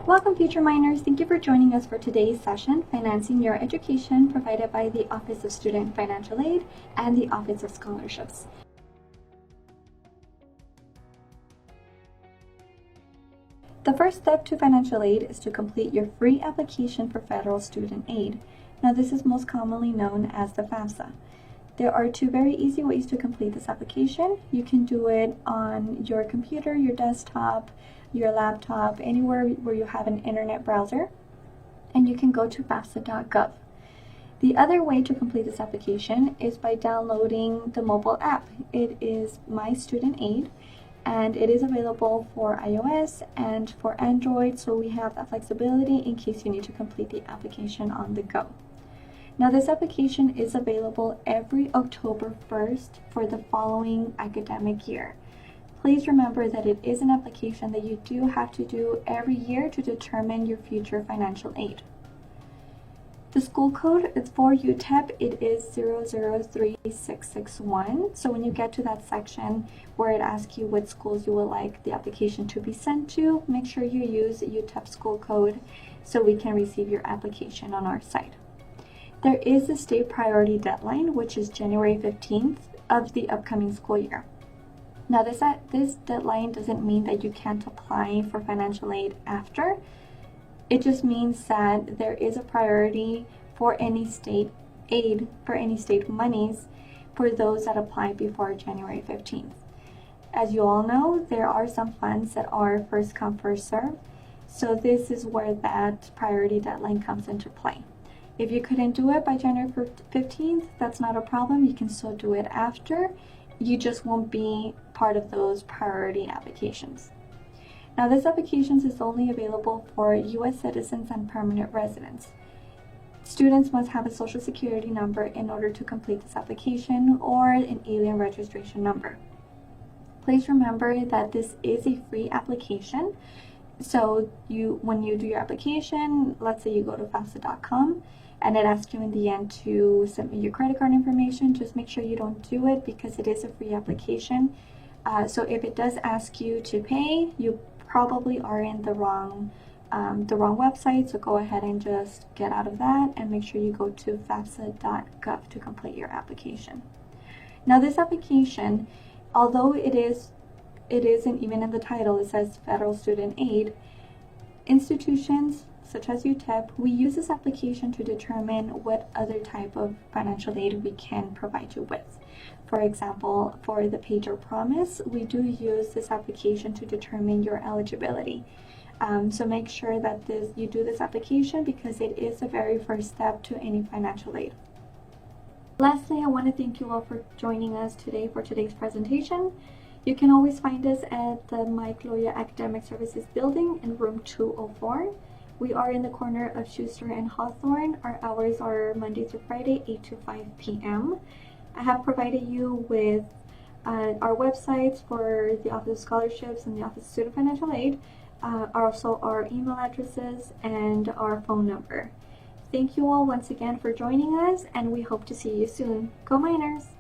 Welcome, future minors. Thank you for joining us for today's session, Financing Your Education, provided by the Office of Student Financial Aid and the Office of Scholarships. The first step to financial aid is to complete your free application for federal student aid. Now, this is most commonly known as the FAFSA. There are two very easy ways to complete this application. You can do it on your computer, your desktop, your laptop, anywhere where you have an internet browser, and you can go to FAFSA.gov. The other way to complete this application is by downloading the mobile app. It is My Student Aid, and it is available for iOS and for Android, so we have that flexibility in case you need to complete the application on the go. Now, this application is available every October 1st for the following academic year. Please remember that it is an application that you do have to do every year to determine your future financial aid. The school code is for UTEP. It is 003661. So when you get to that section where it asks you what schools you would like the application to be sent to, make sure you use UTEP school code so we can receive your application on our site. There is a state priority deadline, which is January 15th of the upcoming school year. Now, this deadline doesn't mean that you can't apply for financial aid after. It just means that there is a priority for any state aid, for any state monies, for those that apply before January 15th. As you all know, there are some funds that are first come, first serve. So this is where that priority deadline comes into play. If you couldn't do it by January 15th, that's not a problem. You can still do it after. You just won't be part of those priority applications. Now, this application is only available for U.S. citizens and permanent residents. Students must have a social security number in order to complete this application, or an alien registration number. Please remember that this is a free application. So when you do your application, let's say you go to FAFSA.com, and it asks you in the end to submit your credit card information, just make sure you don't do it because it is a free application. So if it does ask you to pay, you probably are in the wrong website. So go ahead and just get out of that and make sure you go to FAFSA.gov to complete your application. Now, this application, although it isn't even in the title, it says Federal Student Aid, institutions such as UTEP, we use this application to determine what other type of financial aid we can provide you with. For example, for the Pager Promise, we do use this application to determine your eligibility. So make sure that you do this application because it is the very first step to any financial aid. Lastly, I want to thank you all for joining us today for today's presentation. You can always find us at the Mike Loya Academic Services Building in room 204. We are in the corner of Schuster and Hawthorne. Our hours are Monday through Friday, 8 to 5 p.m. I have provided you with our websites for the Office of Scholarships and the Office of Student Financial Aid, also our email addresses and our phone number. Thank you all once again for joining us, and we hope to see you soon. Go Miners!